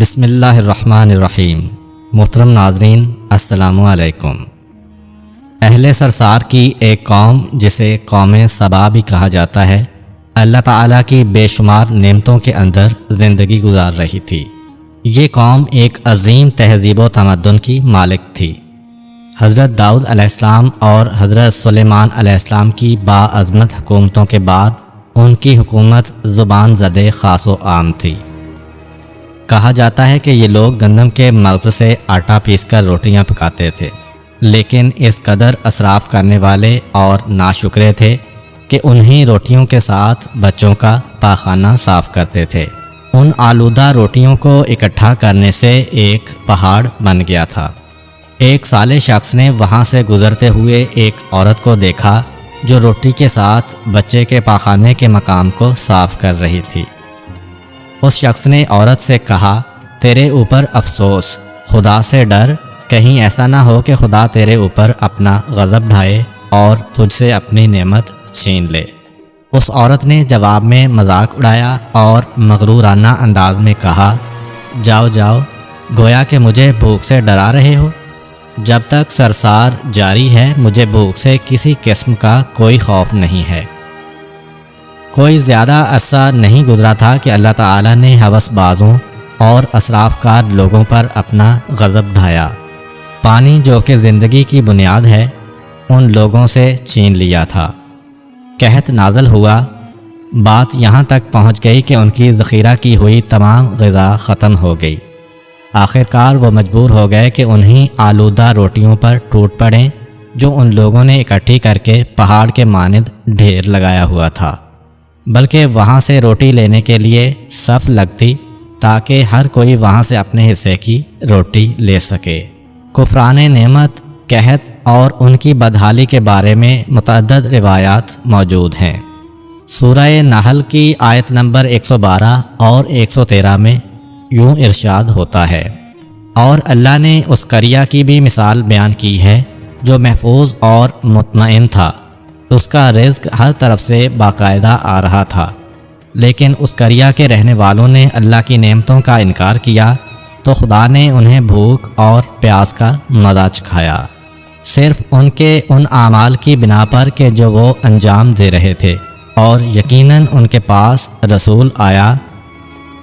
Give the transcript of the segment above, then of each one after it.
بسم اللہ الرحمن الرحیم۔ محترم ناظرین السلام علیکم۔ اہل سرسار کی ایک قوم جسے قوم سبا بھی کہا جاتا ہے، اللہ تعالیٰ کی بے شمار نعمتوں کے اندر زندگی گزار رہی تھی۔ یہ قوم ایک عظیم تہذیب و تمدن کی مالک تھی۔ حضرت داؤد علیہ السلام اور حضرت سلیمان علیہ السلام کی باعظمت حکومتوں کے بعد ان کی حکومت زبان زدے خاص و عام تھی۔ کہا جاتا ہے کہ یہ لوگ گندم کے مغز سے آٹا پیس کر روٹیاں پکاتے تھے، لیکن اس قدر اسراف کرنے والے اور ناشکرے تھے کہ انہی روٹیوں کے ساتھ بچوں کا پاخانہ صاف کرتے تھے۔ ان آلودہ روٹیوں کو اکٹھا کرنے سے ایک پہاڑ بن گیا تھا۔ ایک صالح شخص نے وہاں سے گزرتے ہوئے ایک عورت کو دیکھا جو روٹی کے ساتھ بچے کے پاخانے کے مقام کو صاف کر رہی تھی۔ اس شخص نے عورت سے کہا، تیرے اوپر افسوس، خدا سے ڈر، کہیں ایسا نہ ہو کہ خدا تیرے اوپر اپنا غضب ڈھائے اور تجھ سے اپنی نعمت چھین لے۔ اس عورت نے جواب میں مذاق اڑایا اور مغرورانہ انداز میں کہا، جاؤ جاؤ، گویا کہ مجھے بھوک سے ڈرا رہے ہو۔ جب تک سرسار جاری ہے مجھے بھوک سے کسی قسم کا کوئی خوف نہیں ہے۔ کوئی زیادہ عرصہ نہیں گزرا تھا کہ اللہ تعالیٰ نے ہوس بازوں اور اسراف کار لوگوں پر اپنا غضب ڈھایا۔ پانی جو کہ زندگی کی بنیاد ہے ان لوگوں سے چھین لیا تھا۔ قحط نازل ہوا، بات یہاں تک پہنچ گئی کہ ان کی ذخیرہ کی ہوئی تمام غذا ختم ہو گئی۔ آخرکار وہ مجبور ہو گئے کہ انہی آلودہ روٹیوں پر ٹوٹ پڑیں جو ان لوگوں نے اکٹھی کر کے پہاڑ کے مانند ڈھیر لگایا ہوا تھا، بلکہ وہاں سے روٹی لینے کے لیے صف لگتی تاکہ ہر کوئی وہاں سے اپنے حصے کی روٹی لے سکے۔ کفران نعمت، قحط اور ان کی بدحالی کے بارے میں متعدد روایات موجود ہیں۔ سورہ نحل کی آیت نمبر 112 اور 113 میں یوں ارشاد ہوتا ہے، اور اللہ نے اس قریہ کی بھی مثال بیان کی ہے جو محفوظ اور مطمئن تھا، اس کا رزق ہر طرف سے باقاعدہ آ رہا تھا، لیکن اس قریہ کے رہنے والوں نے اللہ کی نعمتوں کا انکار کیا تو خدا نے انہیں بھوک اور پیاس کا مزہ چکھایا، صرف ان کے ان اعمال کی بنا پر کہ جو وہ انجام دے رہے تھے، اور یقیناً ان کے پاس رسول آیا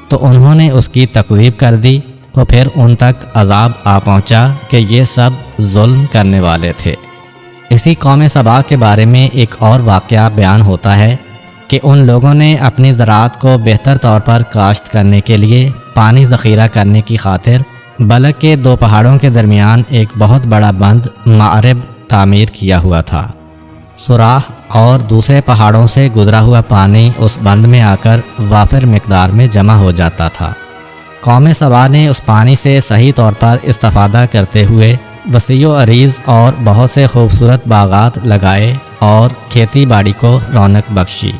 تو انہوں نے اس کی تکذیب کر دی، تو پھر ان تک عذاب آ پہنچا کہ یہ سب ظلم کرنے والے تھے۔ اسی قوم سبا کے بارے میں ایک اور واقعہ بیان ہوتا ہے کہ ان لوگوں نے اپنی زراعت کو بہتر طور پر کاشت کرنے کے لیے پانی ذخیرہ کرنے کی خاطر بلک کے دو پہاڑوں کے درمیان ایک بہت بڑا بند معرب تعمیر کیا ہوا تھا۔ سوراخ اور دوسرے پہاڑوں سے گزرا ہوا پانی اس بند میں آ کر وافر مقدار میں جمع ہو جاتا تھا۔ قوم سبا نے اس پانی سے صحیح طور پر استفادہ کرتے ہوئے وسیع و عریض اور بہت سے خوبصورت باغات لگائے اور کھیتی باڑی کو رونق بخشی۔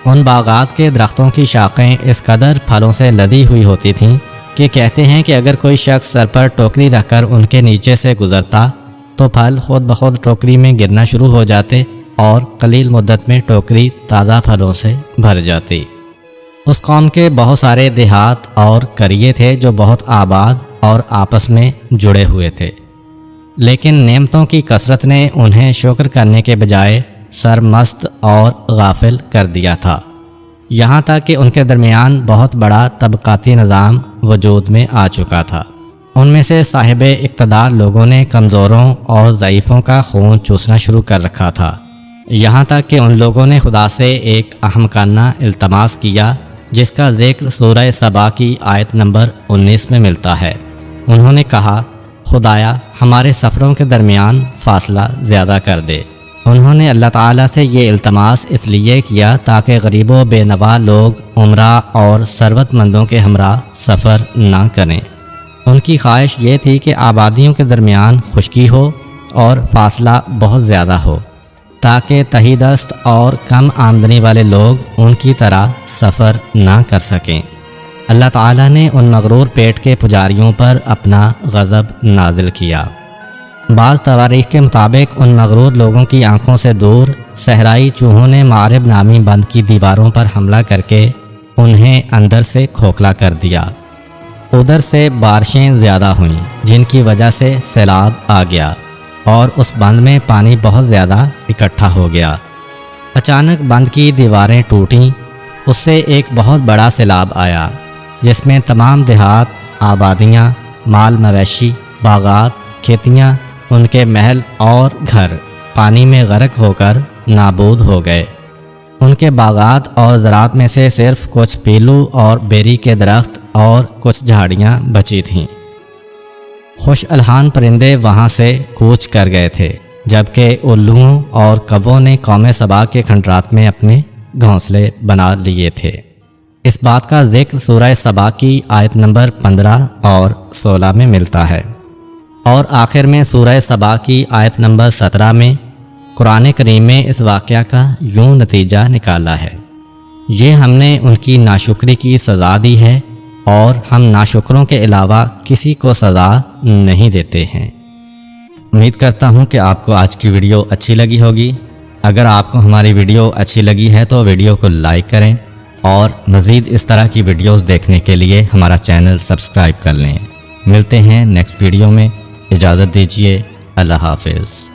ان باغات کے درختوں کی شاخیں اس قدر پھلوں سے لدی ہوئی ہوتی تھیں کہ کہتے ہیں کہ اگر کوئی شخص سر پر ٹوکری رکھ کر ان کے نیچے سے گزرتا تو پھل خود بخود ٹوکری میں گرنا شروع ہو جاتے اور قلیل مدت میں ٹوکری تازہ پھلوں سے بھر جاتی۔ اس قوم کے بہت سارے دیہات اور قریے تھے جو بہت آباد اور آپس میں جڑے ہوئے تھے، لیکن نعمتوں کی کثرت نے انہیں شکر کرنے کے بجائے سرمست اور غافل کر دیا تھا، یہاں تک کہ ان کے درمیان بہت بڑا طبقاتی نظام وجود میں آ چکا تھا۔ ان میں سے صاحب اقتدار لوگوں نے کمزوروں اور ضعیفوں کا خون چوسنا شروع کر رکھا تھا، یہاں تک کہ ان لوگوں نے خدا سے ایک احمقانہ التماس کیا جس کا ذکر سورہ سبا کی آیت نمبر 19 میں ملتا ہے۔ انہوں نے کہا، خدایا ہمارے سفروں کے درمیان فاصلہ زیادہ کر دے۔ انہوں نے اللہ تعالیٰ سے یہ التماس اس لیے کیا تاکہ غریب و بے نوا لوگ عمرہ اور ثروت مندوں کے ہمراہ سفر نہ کریں۔ ان کی خواہش یہ تھی کہ آبادیوں کے درمیان خشکی ہو اور فاصلہ بہت زیادہ ہو تاکہ تہی دست اور کم آمدنی والے لوگ ان کی طرح سفر نہ کر سکیں۔ اللہ تعالیٰ نے ان مغرور پیٹ کے پجاریوں پر اپنا غضب نازل کیا۔ بعض تواریخ کے مطابق ان مغرور لوگوں کی آنکھوں سے دور صحرائی چوہوں نے معرب نامی بند کی دیواروں پر حملہ کر کے انہیں اندر سے کھوکھلا کر دیا۔ ادھر سے بارشیں زیادہ ہوئیں جن کی وجہ سے سیلاب آ گیا اور اس بند میں پانی بہت زیادہ اکٹھا ہو گیا۔ اچانک بند کی دیواریں ٹوٹیں، اس سے ایک بہت بڑا سیلاب آیا جس میں تمام دیہات، آبادیاں، مال مویشی، باغات، کھیتیاں، ان کے محل اور گھر پانی میں غرق ہو کر نابود ہو گئے۔ ان کے باغات اور زراعت میں سے صرف کچھ پیلو اور بیری کے درخت اور کچھ جھاڑیاں بچی تھیں۔ خوش الحان پرندے وہاں سے کوچ کر گئے تھے، جبکہ الوؤں اور کووں نے قوم سبا کے کھنڈرات میں اپنے گھونسلے بنا لیے تھے۔ اس بات کا ذکر سورہ سبا کی آیت نمبر 15 اور 16 میں ملتا ہے، اور آخر میں سورہ سبا کی آیت نمبر 17 میں قرآن کریم میں اس واقعہ کا یوں نتیجہ نکالا ہے: یہ ہم نے ان کی ناشکری کی سزا دی ہے اور ہم ناشکروں کے علاوہ کسی کو سزا نہیں دیتے ہیں۔ امید کرتا ہوں کہ آپ کو آج کی ویڈیو اچھی لگی ہوگی۔ اگر آپ کو ہماری ویڈیو اچھی لگی ہے تو ویڈیو کو لائک کریں اور مزید اس طرح کی ویڈیوز دیکھنے کے لیے ہمارا چینل سبسکرائب کر لیں۔ ملتے ہیں نیکسٹ ویڈیو میں، اجازت دیجیے، اللہ حافظ۔